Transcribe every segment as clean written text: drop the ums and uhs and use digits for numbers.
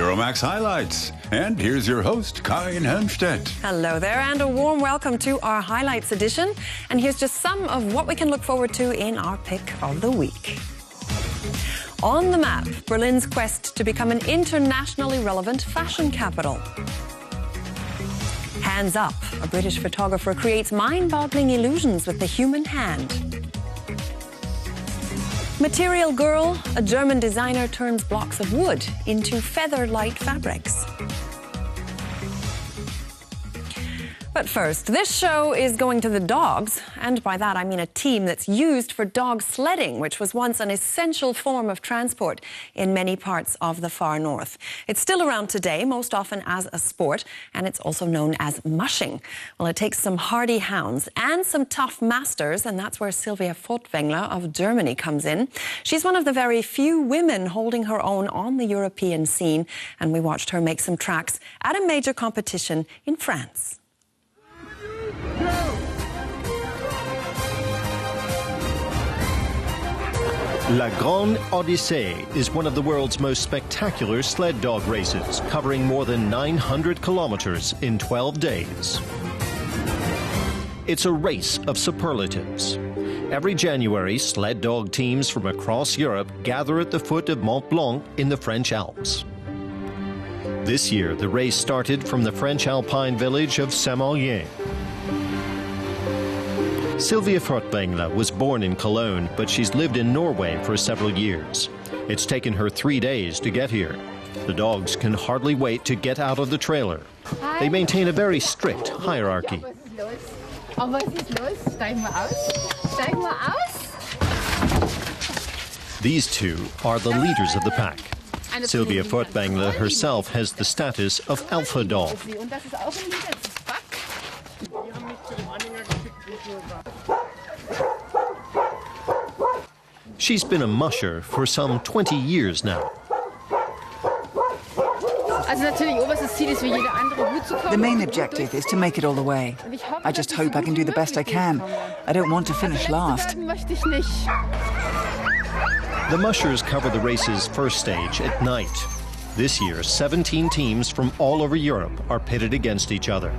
Euromaxx highlights. And here's your host, Karin Helmstedt. Hello there, and a warm welcome to our highlights edition. And here's just some of what we can look forward to in our pick of the week. On the map, Berlin's quest to become an internationally relevant fashion capital. Hands Up, a British photographer creates mind-boggling illusions with the human hand. Material Girl, a German designer turns blocks of wood into feather-light fabrics. But first, this show is going to the dogs, and by that I mean a team that's used for dog sledding, which was once an essential form of transport in many parts of the far north. It's still around today, most often as a sport, and it's also known as mushing. Well, it takes some hardy hounds and some tough masters, and that's where Silvia Furtwängler of Germany comes in. She's one of the very few women holding her own on the European scene, and we watched her make some tracks at a major competition in France. La Grande Odyssee is one of the world's most spectacular sled dog races, covering more than 900 kilometers in 12 days. It's a race of superlatives. Every January, sled dog teams from across Europe gather at the foot of Mont Blanc in the French Alps. This year, the race started from the French Alpine village of Saint-Maurienne. Silvia Furtwängler was born in Cologne, but she's lived in Norway for several years. It's taken her 3 days to get here. The dogs can hardly wait to get out of the trailer. They maintain a very strict hierarchy. These two are the leaders of the pack. Silvia Furtwängler herself has the status of alpha dog. She's been a musher for some 20 years now. The main objective is to make it all the way. I just hope I can do the best I can. I don't want to finish last. The mushers cover the race's first stage at night. This year, 17 teams from all over Europe are pitted against each other.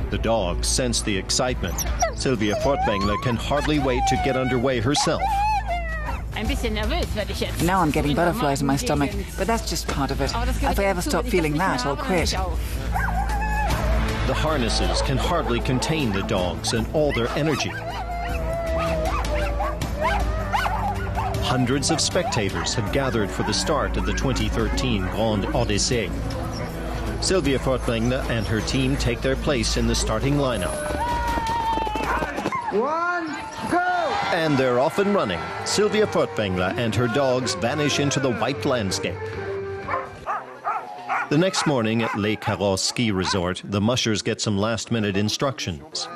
The dogs sense the excitement. Silvia Furtwängler can hardly wait to get underway herself. Now I'm getting butterflies in my stomach, but that's just part of it. If I ever stop feeling that, I'll quit. The harnesses can hardly contain the dogs and all their energy. Hundreds of spectators have gathered for the start of the 2013 Grande Odyssee. Silvia Furtwängler and her team take their place in the starting lineup. 1, go! And they're off and running. Silvia Furtwängler and her dogs vanish into the white landscape. The next morning at Les Carrosses ski resort, the mushers get some last-minute instructions.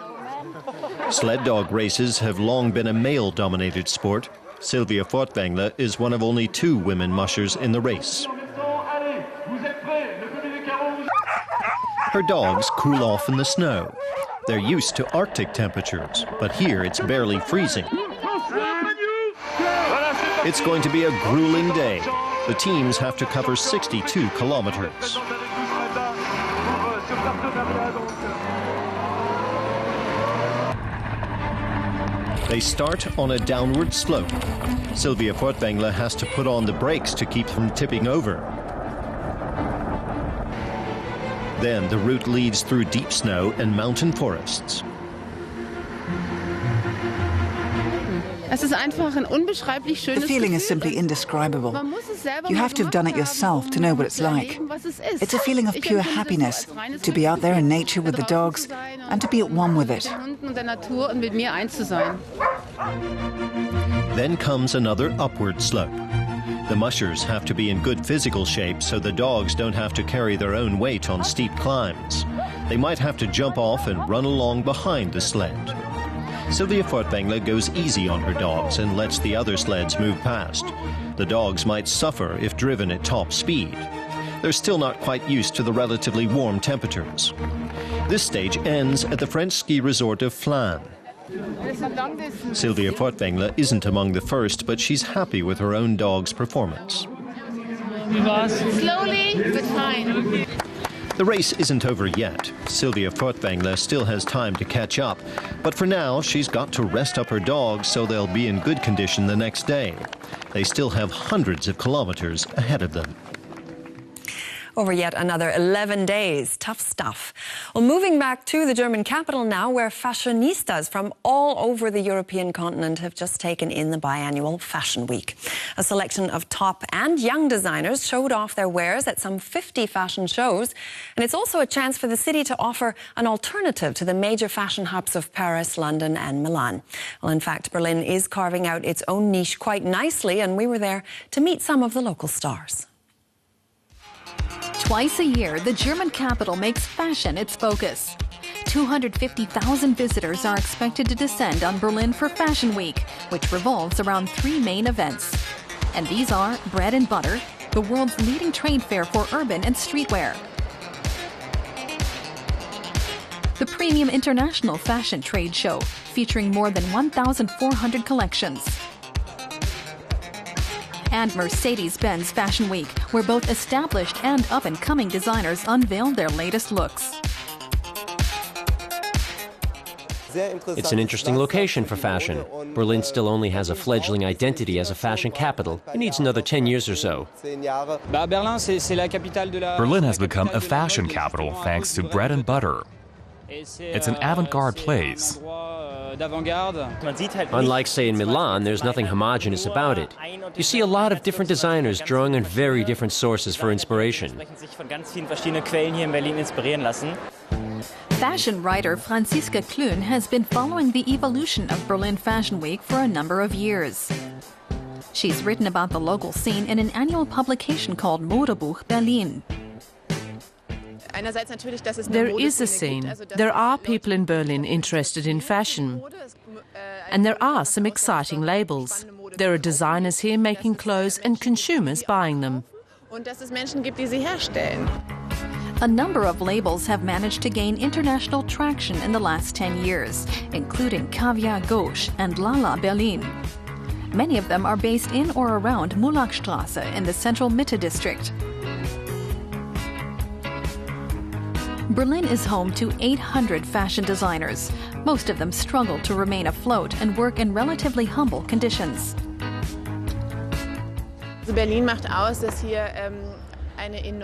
Sled dog races have long been a male-dominated sport. Silvia Furtwängler is one of only 2 women mushers in the race. Her dogs cool off in the snow. They're used to Arctic temperatures, but here it's barely freezing. It's going to be a grueling day. The teams have to cover 62 kilometers. They start on a downward slope. Silvia Furtwängler has to put on the brakes to keep from tipping over. Then the route leads through deep snow and mountain forests. The feeling is simply indescribable. You have to have done it yourself to know what it's like. It's a feeling of pure happiness, to be out there in nature with the dogs and to be at one with it. Then comes another upward slope. The mushers have to be in good physical shape so the dogs don't have to carry their own weight on steep climbs. They might have to jump off and run along behind the sled. Silvia Furtwängler goes easy on her dogs and lets the other sleds move past. The dogs might suffer if driven at top speed. They're still not quite used to the relatively warm temperatures. This stage ends at the French ski resort of Flaine. Silvia Furtwängler isn't among the first, but she's happy with her own dog's performance. Slowly, but fine. The race isn't over yet. Silvia Furtwängler still has time to catch up, but for now she's got to rest up her dogs so they'll be in good condition the next day. They still have hundreds of kilometers ahead of them. Over yet another 11 days. Tough stuff. Well, moving back to the German capital now, where fashionistas from all over the European continent have just taken in the biannual Fashion Week. A selection of top and young designers showed off their wares at some 50 fashion shows. And it's also a chance for the city to offer an alternative to the major fashion hubs of Paris, London and Milan. Well, in fact, Berlin is carving out its own niche quite nicely, and we were there to meet some of the local stars. Twice a year, the German capital makes fashion its focus. 250,000 visitors are expected to descend on Berlin for Fashion Week, which revolves around three main events. And these are Bread and Butter, the world's leading trade fair for urban and streetwear; the Premium International Fashion Trade Show, featuring more than 1,400 collections; and Mercedes-Benz Fashion Week, where both established and up-and-coming designers unveiled their latest looks. It's an interesting location for fashion. Berlin still only has a fledgling identity as a fashion capital. It needs another 10 years or so. Berlin has become a fashion capital thanks to Bread and Butter. It's an avant-garde place. Unlike, say, in Milan, there's nothing homogeneous about it. You see a lot of different designers drawing on very different sources for inspiration. Fashion writer Franziska Klün has been following the evolution of Berlin Fashion Week for a number of years. She's written about the local scene in an annual publication called Modebuch Berlin. There is a scene. There are people in Berlin interested in fashion. And there are some exciting labels. There are designers here making clothes and consumers buying them. A number of labels have managed to gain international traction in the last 10 years, including Caviar Gauche and Lala Berlin. Many of them are based in or around Mulachstraße in the central Mitte district. Berlin is home to 800 fashion designers. Most of them struggle to remain afloat and work in relatively humble conditions.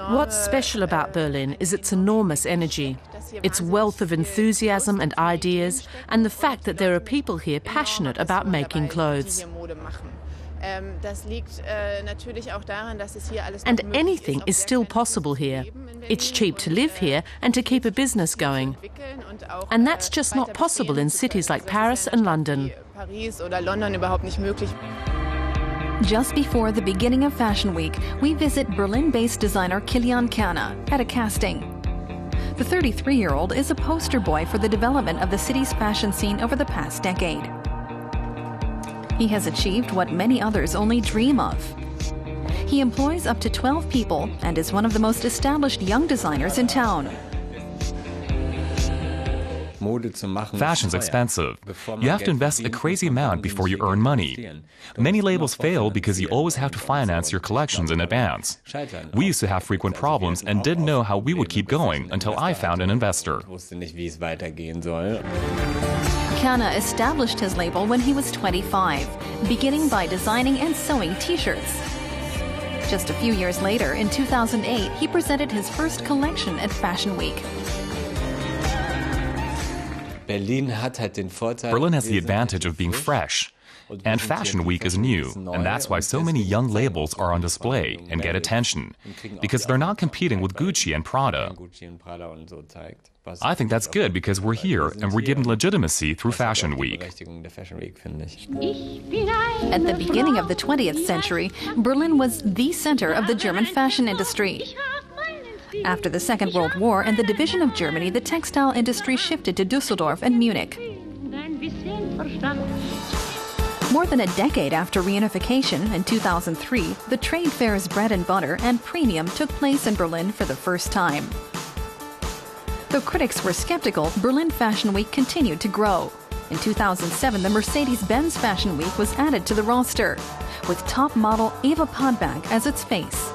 What's special about Berlin is its enormous energy, its wealth of enthusiasm and ideas, and the fact that there are people here passionate about making clothes. And anything is still possible here. It's cheap to live here and to keep a business going. And that's just not possible in cities like Paris and London. Just before the beginning of Fashion Week, we visit Berlin-based designer Kilian Kerner at a casting. The 33-year-old is a poster boy for the development of the city's fashion scene over the past decade. He has achieved what many others only dream of. He employs up to 12 people and is one of the most established young designers in town. Fashion's expensive. You have to invest a crazy amount before you earn money. Many labels fail because you always have to finance your collections in advance. We used to have frequent problems and didn't know how we would keep going until I found an investor. Kerner established his label when he was 25, beginning by designing and sewing T-shirts. Just a few years later, in 2008, he presented his first collection at Fashion Week. Berlin has the advantage of being fresh. And Fashion Week is new, and that's why so many young labels are on display and get attention, because they're not competing with Gucci and Prada. I think that's good because we're here and we're given legitimacy through Fashion Week. At the beginning of the 20th century, Berlin was the center of the German fashion industry. After the Second World War and the division of Germany, the textile industry shifted to Düsseldorf and Munich. More than a decade after reunification, in 2003, the trade fairs Bread and Butter and Premium took place in Berlin for the first time. Though critics were skeptical, Berlin Fashion Week continued to grow. In 2007, the Mercedes-Benz Fashion Week was added to the roster, with top model Eva Podbach as its face.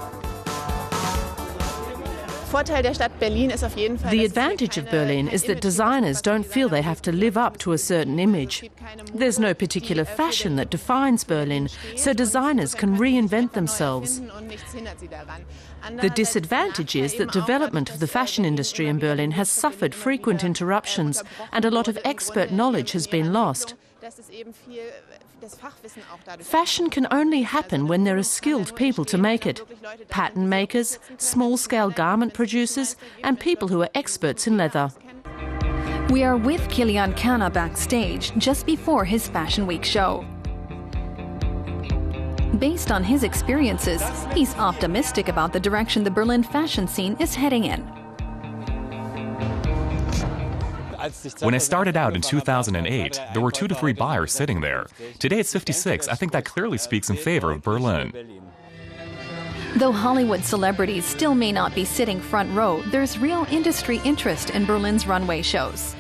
The advantage of Berlin is that designers don't feel they have to live up to a certain image. There's no particular fashion that defines Berlin, so designers can reinvent themselves. The disadvantage is that development of the fashion industry in Berlin has suffered frequent interruptions, and a lot of expert knowledge has been lost. Fashion can only happen when there are skilled people to make it. Pattern makers, small-scale garment producers, and people who are experts in leather. We are with Kilian Kana backstage just before his Fashion Week show. Based on his experiences, he's optimistic about the direction the Berlin fashion scene is heading in. When I started out in 2008, there were 2 to 3 buyers sitting there. Today it's 56. I think that clearly speaks in favor of Berlin. Though Hollywood celebrities still may not be sitting front row, there's real industry interest in Berlin's runway shows.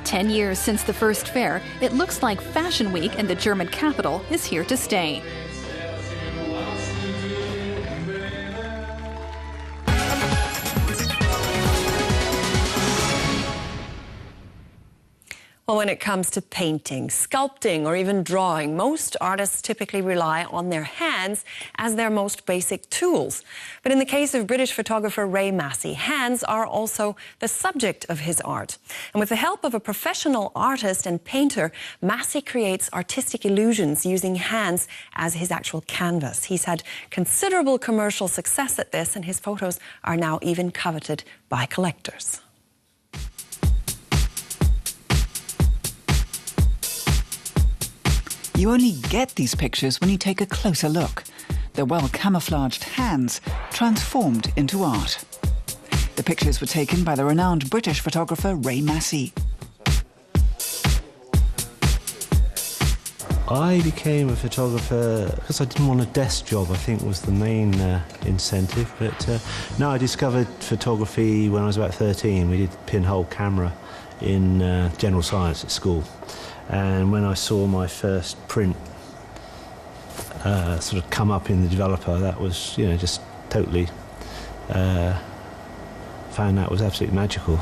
10 years since the first fair, it looks like Fashion Week in the German capital is here to stay. Well, when it comes to painting, sculpting, or even drawing, most artists typically rely on their hands as their most basic tools. But in the case of British photographer Ray Massey, hands are also the subject of his art. And with the help of a professional artist and painter, Massey creates artistic illusions using hands as his actual canvas. He's had considerable commercial success at this, and his photos are now even coveted by collectors. You only get these pictures when you take a closer look. They're well-camouflaged hands transformed into art. The pictures were taken by the renowned British photographer Ray Massey. I became a photographer because I didn't want a desk job, I think was the main incentive. But no, I discovered photography when I was about 13. We did pinhole camera in general science at school. And when I saw my first print sort of come up in the developer, that was, you know, just totally found that was absolutely magical.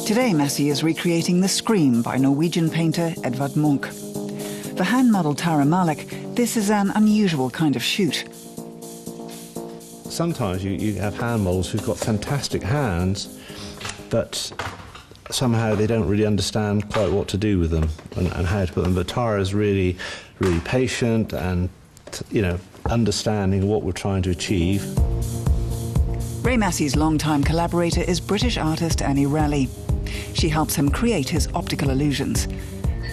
Today, Massey is recreating The Scream by Norwegian painter Edvard Munch. For hand model Tara Malik, this is an unusual kind of shoot. Sometimes you have hand models who've got fantastic hands, but somehow they don't really understand quite what to do with them and how to put them. But Tara is really, really patient and, you know, understanding what we're trying to achieve. Ray Massey's longtime collaborator is British artist Annie Raleigh. She helps him create his optical illusions.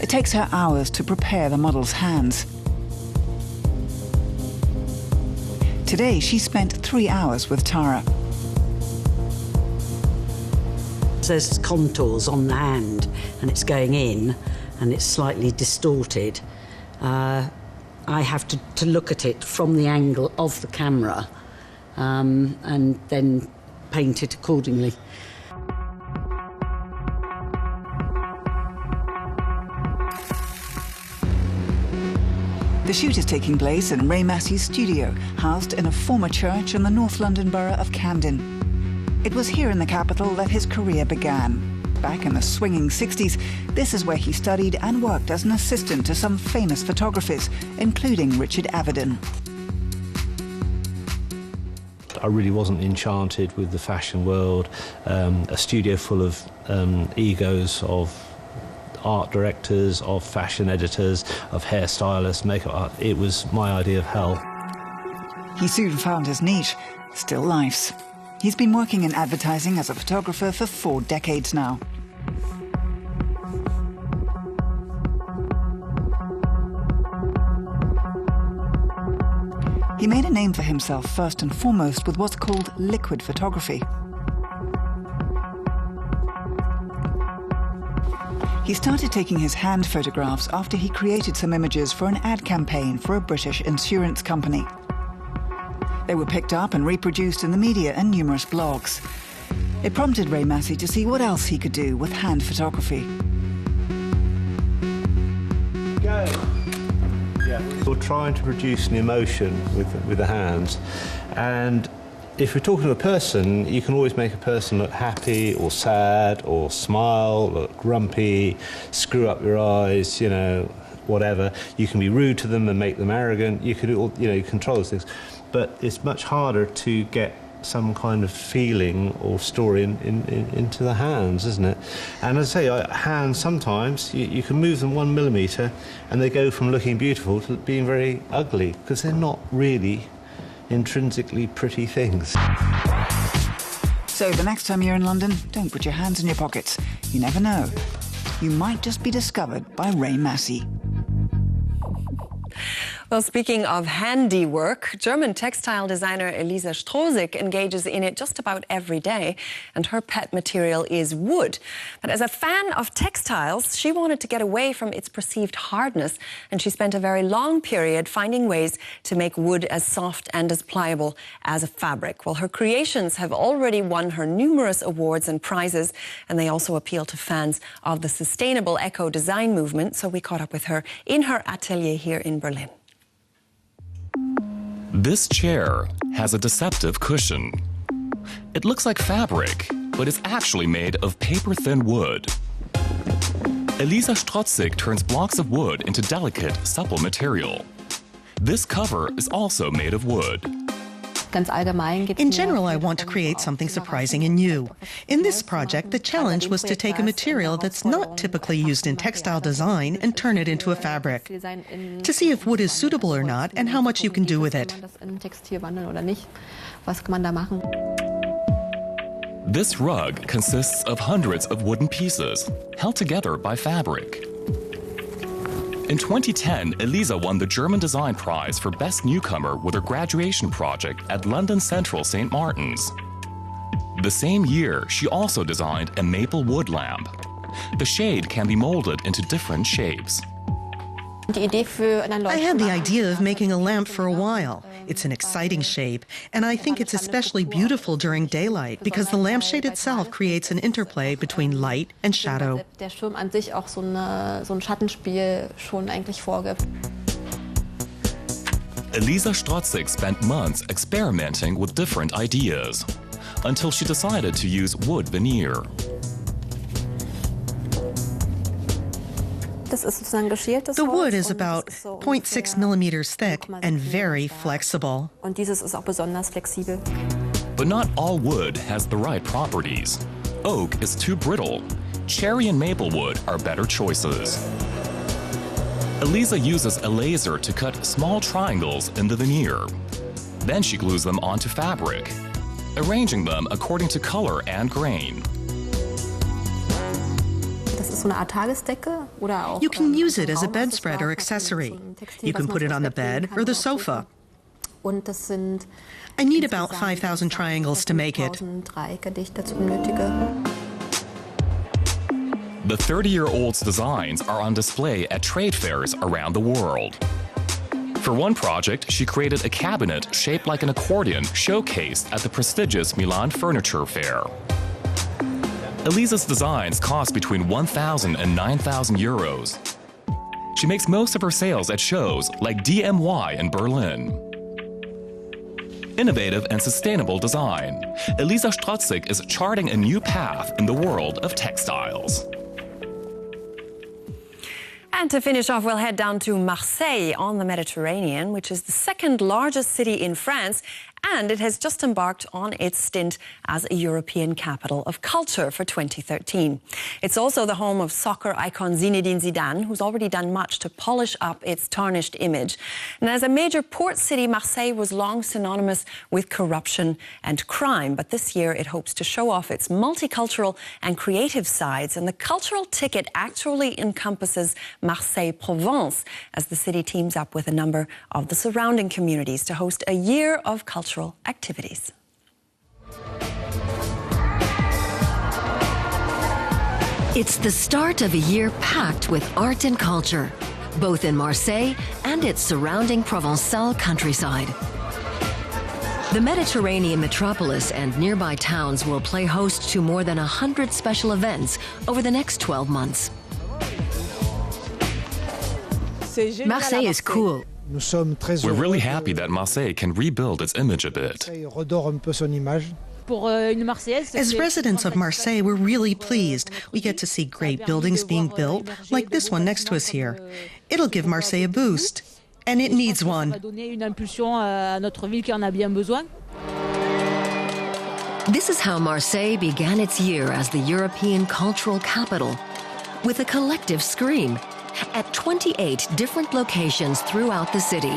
It takes her hours to prepare the model's hands. Today, she spent 3 hours with Tara. There's contours on the hand and it's going in and it's slightly distorted. I have to look at it from the angle of the camera and then paint it accordingly. The shoot is taking place in Ray Massey's studio, housed in a former church in the North London borough of Camden. It was here in the capital that his career began. Back in the swinging 60s, this is where he studied and worked as an assistant to some famous photographers, including Richard Avedon. I really wasn't enchanted with the fashion world. A studio full of egos of art directors, of fashion editors, of hairstylists, makeup art. It was my idea of hell. He soon found his niche, still life's. He's been working in advertising as a photographer for 4 decades now. He made a name for himself first and foremost with what's called liquid photography. He started taking his hand photographs after he created some images for an ad campaign for a British insurance company. They were picked up and reproduced in the media and numerous blogs. It prompted Ray Massey to see what else he could do with hand photography. Go. Yeah. We're trying to produce an emotion with the hands, and if you're talking to a person, you can always make a person look happy or sad or smile, look grumpy, screw up your eyes, you know, whatever. You can be rude to them and make them arrogant. You can, you know, you control those things. But it's much harder to get some kind of feeling or story into the hands, isn't it? And as I say, hands sometimes, you can move them 1 millimetre and they go from looking beautiful to being very ugly because they're not really intrinsically pretty things. So the next time you're in London, don't put your hands in your pockets. You never know. You might just be discovered by Ray Massey. Well, speaking of handiwork, German textile designer Elisa Strosig engages in it just about every day, and her pet material is wood. But as a fan of textiles, she wanted to get away from its perceived hardness, and she spent a very long period finding ways to make wood as soft and as pliable as a fabric. Well, her creations have already won her numerous awards and prizes, and they also appeal to fans of the sustainable eco-design movement, so we caught up with her in her atelier here in Berlin. This chair has a deceptive cushion. It looks like fabric, but it's actually made of paper-thin wood. Elisa Strosig turns blocks of wood into delicate, supple material. This cover is also made of wood. In general, I want to create something surprising and new. In this project, the challenge was to take a material that's not typically used in textile design and turn it into a fabric, to see if wood is suitable or not and how much you can do with it. This rug consists of hundreds of wooden pieces, held together by fabric. In 2010, Elisa won the German Design Prize for Best Newcomer with her graduation project at London Central St. Martin's. The same year, she also designed a maple wood lamp. The shade can be molded into different shapes. I had the idea of making a lamp for a while. It's an exciting shape, and I think it's especially beautiful during daylight because the lampshade itself creates an interplay between light and shadow. Elisa Strosig spent months experimenting with different ideas until she decided to use wood veneer. The wood is about 0.6 millimeters thick and very flexible. But not all wood has the right properties. Oak is too brittle. Cherry and maple wood are better choices. Elisa uses a laser to cut small triangles in the veneer. Then she glues them onto fabric, arranging them according to color and grain. You can use it as a bedspread or accessory. You can put it on the bed or the sofa. I need about 5,000 triangles to make it. The 30-year-old's designs are on display at trade fairs around the world. For one project, she created a cabinet shaped like an accordion showcased at the prestigious Milan Furniture Fair. Elisa's designs cost between 1,000 and 9,000 euros. She makes most of her sales at shows like DMY in Berlin. Innovative and sustainable design, Elisa Strosig is charting a new path in the world of textiles. And to finish off, we'll head down to Marseille on the Mediterranean, which is the second largest city in France, and it has just embarked on its stint as a European capital of culture for 2013. It's also the home of soccer icon Zinedine Zidane, who's already done much to polish up its tarnished image. And as a major port city, Marseille was long synonymous with corruption and crime, but this year it hopes to show off its multicultural and creative sides, and the cultural ticket actually encompasses Marseille Provence, as the city teams up with a number of the surrounding communities to host a year of cultural activities. It's the start of a year packed with art and culture, both in Marseille and its surrounding Provençal countryside. The Mediterranean metropolis and nearby towns will play host to more than 100 special events over the next 12 months. Marseille is cool. We're really happy that Marseille can rebuild its image a bit. As residents of Marseille, we're really pleased. We get to see great buildings being built, like this one next to us here. It'll give Marseille a boost, and it needs one. This is how Marseille began its year as the European cultural capital, with a collective scream at 28 different locations throughout the city.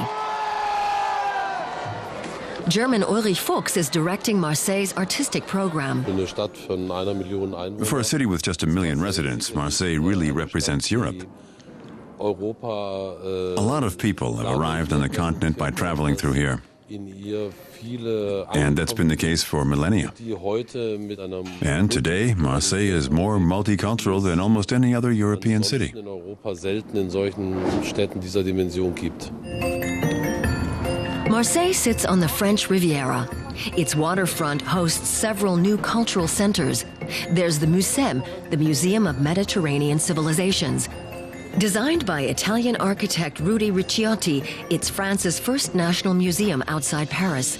German Ulrich Fuchs is directing Marseille's artistic program. For a city with just 1 million residents, Marseille really represents Europe. A lot of people have arrived on the continent by traveling through here. And that's been the case for millennia. And today, Marseille is more multicultural than almost any other European city. Marseille sits on the French Riviera. Its waterfront hosts several new cultural centers. There's the MUSEM, the Museum of Mediterranean Civilizations. Designed by Italian architect Rudy Ricciotti, it's France's first national museum outside Paris.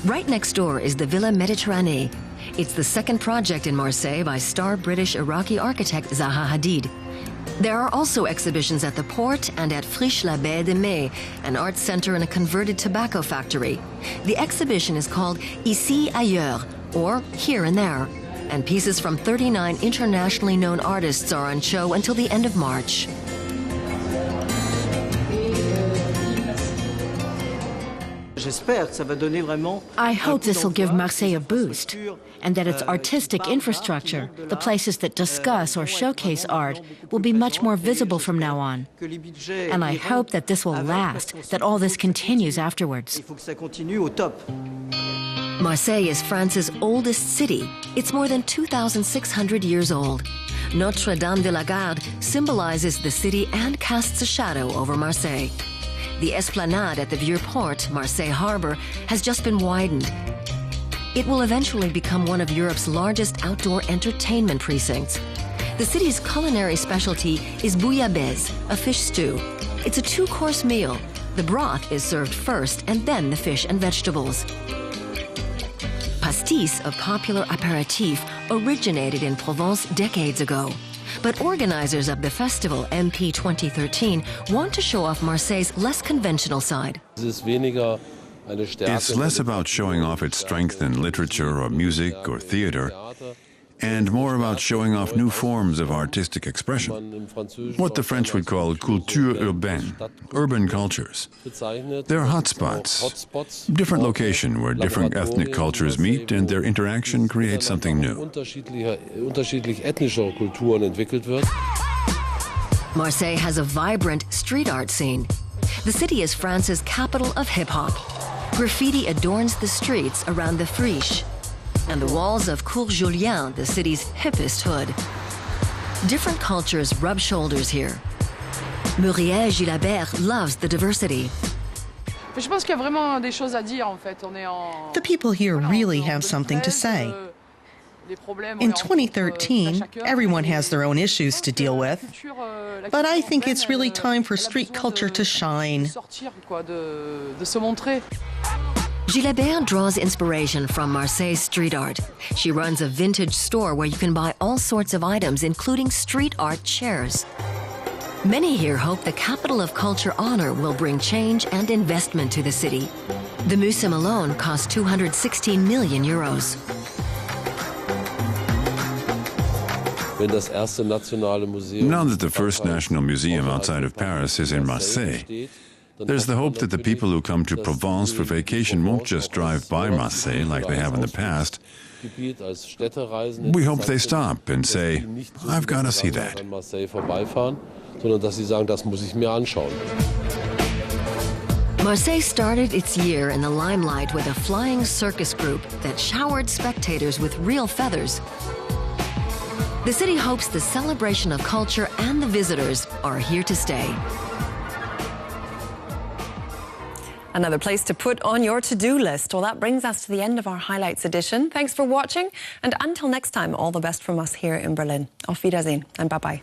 Right next door is the Villa Méditerranée. It's the second project in Marseille by star British-Iraqi architect Zaha Hadid. There are also exhibitions at the port and at Friche-la-Baie de Mai, an art center and a converted tobacco factory. The exhibition is called Ici Ailleurs, or Here and There, and pieces from 39 internationally known artists are on show until the end of March. I hope this will give Marseille a boost, and that its artistic infrastructure, the places that discuss or showcase art, will be much more visible from now on. And I hope that this will last, that all this continues afterwards. Marseille is France's oldest city. It's more than 2,600 years old. Notre-Dame de la Garde symbolizes the city and casts a shadow over Marseille. The esplanade at the Vieux Port, Marseille Harbor, has just been widened. It will eventually become one of Europe's largest outdoor entertainment precincts. The city's culinary specialty is bouillabaisse, a fish stew. It's a 2-course meal. The broth is served first and then the fish and vegetables. Pastis, a popular aperitif, originated in Provence decades ago. But organizers of the festival, MP 2013, want to show off Marseille's less conventional side. It's less about showing off its strength in literature or music or theater, and more about showing off new forms of artistic expression, what the French would call culture urbaine, urban cultures. They're hotspots, different location where different ethnic cultures meet and their interaction creates something new. Marseille has a vibrant street art scene. The city is France's capital of hip-hop. Graffiti adorns the streets around the Friche and the walls of Cours Julien, the city's hippest hood. Different cultures rub shoulders here. Muriel Gilabert loves the diversity. The people here really have something to say. In 2013, everyone has their own issues to deal with, but I think it's really time for street culture to shine. Gilabert draws inspiration from Marseille's street art. She runs a vintage store where you can buy all sorts of items, including street art chairs. Many here hope the capital of culture honor will bring change and investment to the city. The MUSEM alone costs 216 million euros. Now that the first national museum outside of Paris is in Marseille, there's the hope that the people who come to Provence for vacation won't just drive by Marseille like they have in the past. We hope they stop and say, I've got to see that. Marseille started its year in the limelight with a flying circus group that showered spectators with real feathers. The city hopes the celebration of culture and the visitors are here to stay. Another place to put on your to-do list. Well, that brings us to the end of our Highlights edition. Thanks for watching, and until next time, all the best from us here in Berlin. Auf Wiedersehen and bye-bye.